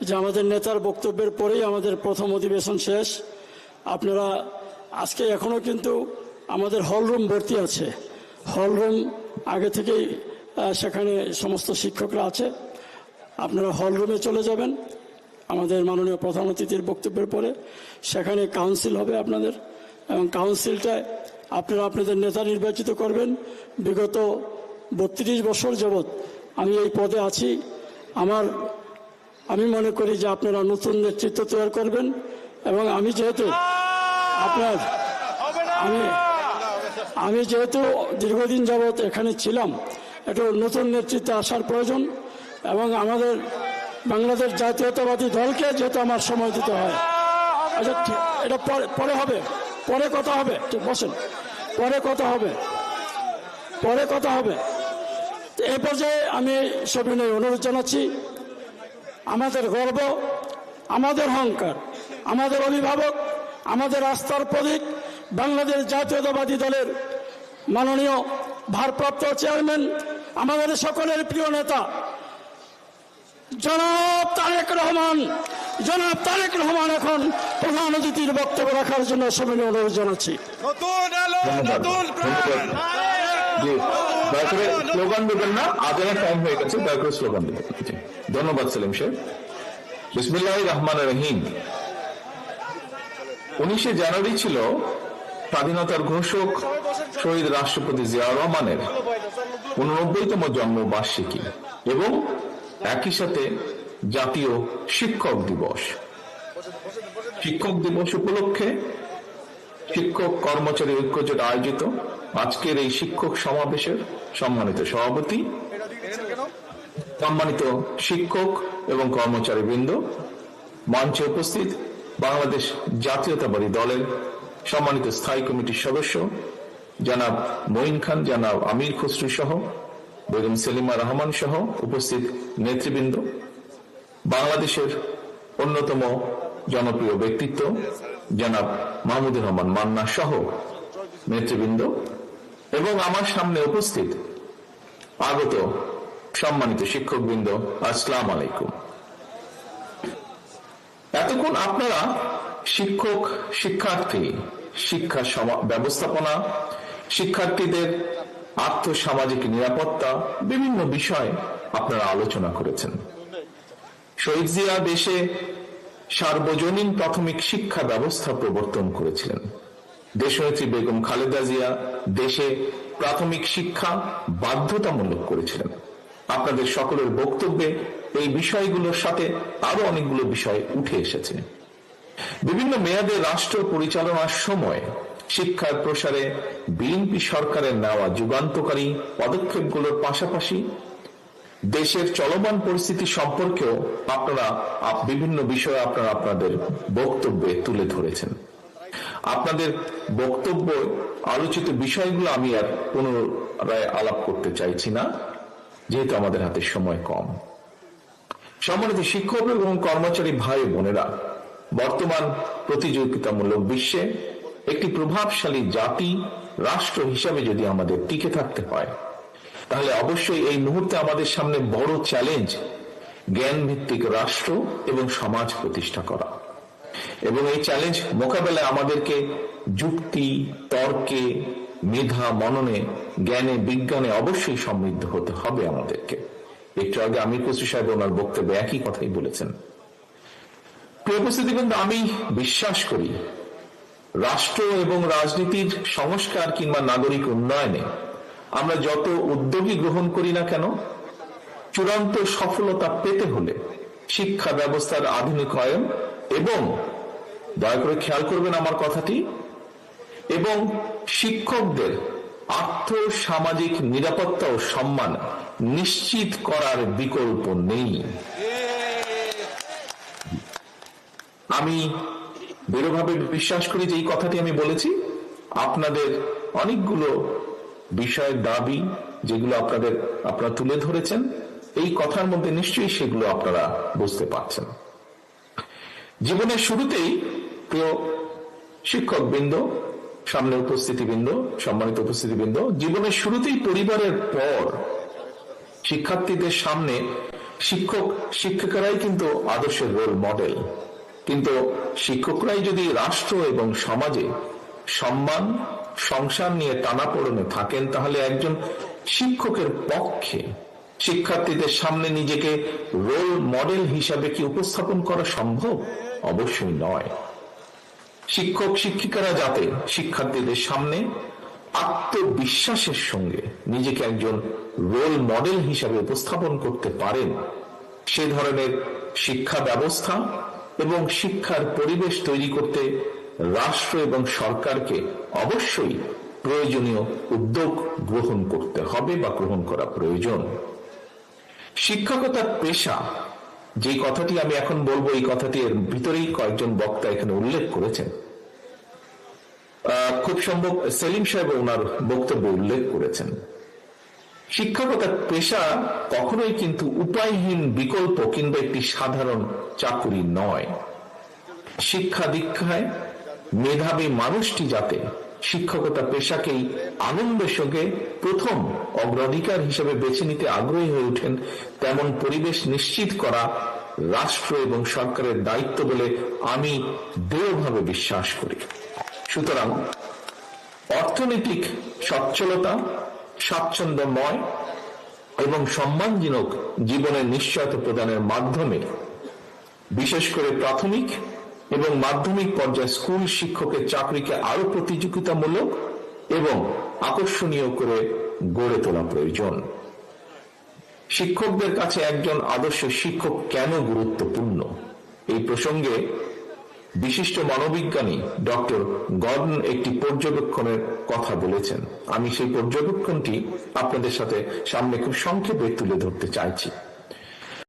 যে আমাদের নেতার বক্তব্যের পরেই আমাদের প্রথম অধিবেশন শেষ। আপনারা আজকে এখনও কিন্তু আমাদের হলরুম ভর্তি আছে। হলরুম আগে থেকেই সেখানে সমস্ত শিক্ষকরা আছে। আপনারা হলরুমে চলে যাবেন আমাদের মাননীয় প্রধান অতিথির বক্তব্যের পরে। সেখানে কাউন্সিল হবে আপনাদের, এবং কাউন্সিলটায় আপনারা আপনাদের নেতা নির্বাচিত করবেন। বিগত 32 বছর যাবৎ আমি এই পদে আছি। আমি মনে করি যে আপনারা নতুন নেতৃত্ব তৈরি করবেন, এবং আমি যেহেতু দীর্ঘদিন যাবৎ এখানে ছিলাম, একটু নতুন নেতৃত্ব আসার প্রয়োজন, এবং আমাদের বাংলাদেশ জাতীয়তাবাদী দলকে যেহেতু আমার সময় দিতে হয়। আচ্ছা, এটা পরে হবে, পরে কথা হবে। ঠিক বসেন, পরে কথা হবে। এ পর্যায়ে আমি সবিনয় অনুরোধ জানাচ্ছি, আমাদের গর্ব, আমাদের অহংকার, আমাদের অভিভাবক, আমাদের আস্থার প্রতীক বাংলাদেশ জাতীয়তাবাদী দলের মাননীয় ভারপ্রাপ্ত চেয়ারম্যান, আমাদের সকলের প্রিয় নেতা জনাব তারেক রহমান এখন প্রধান অতিথির বক্তব্য রাখার জন্য সবিনয় অনুরোধ জানাচ্ছি। স্লোগান দেবেন না, আজানের টাইম হয়ে গেছে, দয়া করে স্লোগান দেবেন। ধন্যবাদ সেলিম সাহেব। বিসমিল্লাহির রহমানির রহিম। 19 জানুয়ারি ছিল স্বাধীনতার ঘোষক শহীদ রাষ্ট্রপতি জিয়াউর রহমানের 89তম জন্মবার্ষিকী, এবং একই সাথে জাতীয় শিক্ষক দিবস। শিক্ষক দিবস উপলক্ষে শিক্ষক কর্মচারী ঐক্যজোট আয়োজিত আজকের এই শিক্ষক সমাবেশের সম্মানিত সভাপতি, সম্মানিত শিক্ষক এবং কর্মচারী বৃন্দ, মঞ্চে উপস্থিত বাংলাদেশ জাতীয়তাবাদী দলের সম্মানিত স্থায়ী কমিটির সদস্য জনাব মঈন খান, জনাব আমির খসরু সহ বেগম সেলিমা রহমান সহ উপস্থিত নেতৃবৃন্দ, বাংলাদেশের অন্যতম জনপ্রিয় ব্যক্তিত্ব জনাব মাহমুদুর রহমান মান্না সহ নেতৃবৃন্দ, এবং আমার সামনে উপস্থিত আগত সম্মানিত শিক্ষকবৃন্দ, আসসালামু আলাইকুম। এতক্ষণ আপনারা শিক্ষক, শিক্ষার্থী, শিক্ষা ব্যবস্থাপনা, শিক্ষার্থীদের আর্থসামাজিক নিরাপত্তা, বিভিন্ন বিষয় আপনারা আলোচনা করেছেন। শহীদ জিয়া দেশে সার্বজনীন প্রাথমিক শিক্ষা ব্যবস্থা প্রবর্তন করেছিলেন। দেশনেত্রী বেগম খালেদা জিয়া দেশে প্রাথমিক শিক্ষা বাধ্যতামূলক করেছিলেন। আপনাদের সকলের বক্তব্যে এই বিষয়গুলোর সাথে আরো অনেকগুলো বিষয় উঠে এসেছে। বিভিন্ন মেয়াদে রাষ্ট্র পরিচালনার সময় শিক্ষার প্রসারে বিএনপি সরকারের নেওয়া যুগান্তকারী পদক্ষেপগুলোর পাশাপাশি দেশের চলমান পরিস্থিতি সম্পর্কেও আপনারা বিভিন্ন বিষয়ে আপনাদের বক্তব্যে তুলে ধরেছেন। আপনাদের বক্তব্য আলোচিত বিষয়গুলো আমি আর পুনরায় আলাপ করতে চাইছি না, যেহেতু আমাদের হাতে সময় কম। সম্মানিত শিক্ষক এবং কর্মচারী ভাই বোনেরা, বর্তমান প্রতিযোগিতামূলক বিশ্বে একটি প্রভাবশালী জাতি, রাষ্ট্র হিসাবে যদি আমাদের টিকে থাকতে হয়, তাহলে অবশ্যই এই মুহূর্তে আমাদের সামনে বড় চ্যালেঞ্জ জ্ঞান ভিত্তিক রাষ্ট্র এবং সমাজ প্রতিষ্ঠা করা। এবং এই চ্যালেঞ্জ মোকাবেলায় আমাদেরকে যুক্তি, তর্কে, মেধা, মননে, জ্ঞানে, বিজ্ঞানে অবশ্যই সমৃদ্ধ হতে হবে আমাদেরকে। একটু আগে আমির খসরু সাহেব ওনার বক্তব্যে একই কথাই বলেছেন। প্রিয় উপস্থিতিবৃন্দ, আমি বিশ্বাস করি রাষ্ট্র এবং রাজনীতির সংস্কার কিংবা নাগরিক উন্নয়নে আমরা যত উদ্যোগই গ্রহণ করি না কেন, চূড়ান্ত সফলতা পেতে হলে শিক্ষা ব্যবস্থার আধুনিকায়ন এবং, দয়া করে খেয়াল করবেন আমার কথাটি, এবং শিক্ষকদের আর্থসামাজিক নিরাপত্তা ও সম্মান নিশ্চিত করার বিকল্প নেই। আমি দৃঢ়ভাবে বিশ্বাস করি যে এই কথাটি আমি বলেছি, আপনাদের অনেকগুলো বিষয়ের দাবি যেগুলো আপনারা তুলে ধরেছেন, এই কথার মধ্যে নিশ্চয়ই সেগুলো আপনারা বুঝতে পারছেন। জীবনের শুরুতেই প্রিয় শিক্ষকবৃন্দ, সামনে উপস্থিতিবৃন্দ, সম্মানিত উপস্থিতিবৃন্দ, জীবনের শুরুতেই পরিবারের পর শিক্ষার্থীদের সামনে শিক্ষক শিক্ষিকারাই কিন্তু আদর্শের রোল মডেল, কিন্তু শিক্ষকরাই যদি রাষ্ট্র এবং সমাজে সম্মান সংসার নিয়ে টানাপোড়েনে থাকেন, তাহলে একজন শিক্ষকের পক্ষে শিক্ষার্থীদের সামনে নিজেকে রোল মডেল হিসাবে কি উপস্থাপন করা সম্ভব? অবশ্যই নয়। শিক্ষক শিক্ষিকারা যাতে শিক্ষার্থীদের সামনে আত্মবিশ্বাসের সঙ্গে নিজেকে একজন রোল মডেল হিসাবে উপস্থাপন করতে পারেন, সে ধরনের শিক্ষা ব্যবস্থা এবং শিক্ষার পরিবেশ তৈরি করতে রাষ্ট্র এবং সরকারকে অবশ্যই প্রয়োজনীয় উদ্যোগ গ্রহণ করতে হবে বা গ্রহণ করা প্রয়োজন। শিক্ষকতার পেশা, যে কথাটি আমি এখন বলবো, এই কথাটি এর ভিতরেই কয়েকজন বক্তা এখানে উল্লেখ করেছেন। খুব সম্ভব সেলিম সাহেব ওনার বক্তব্যে উল্লেখ করেছেন। শিক্ষকতার পেশা কখনোই কিন্তু উপায়হীন বিকল্প কিংবা একটি সাধারণ চাকুরি নয়। শিক্ষা দীক্ষায় মেধাবী মানুষটি যাতে শিক্ষকতা পেশাকেই আনন্দের সঙ্গে প্রথম অগ্রাধিকার হিসেবে বেছে নিতে আগ্রহী হয়ে ওঠেন, তেমন পরিবেশ নিশ্চিত করা রাষ্ট্র এবং সরকারের দায়িত্ব বলে আমি দৃঢ়ভাবে বিশ্বাস করি। সুতরাং অর্থনৈতিক সচ্ছলতা, স্বাচ্ছন্দ্যময় এবং সম্মানজনক জীবনের নিশ্চয়তা প্রদানের মাধ্যমে বিশেষ করে প্রাথমিক এবং মাধ্যমিক পর্যায়ে স্কুল শিক্ষকের চাকরিকে আরো প্রতিযোগিতামূলক এবং আকর্ষণীয় করে গড়ে তোলা প্রয়োজন। শিক্ষকদের কাছে একজন আদর্শ শিক্ষক কেন গুরুত্বপূর্ণ, এই প্রসঙ্গে বিশিষ্ট মনোবিজ্ঞানী ডক্টর গর্ডন একটি পর্যবেক্ষণের কথা বলেছেন। আমি সেই পর্যবেক্ষণটি আপনাদের সাথে সামনে খুব সংক্ষেপে তুলে ধরতে চাইছি।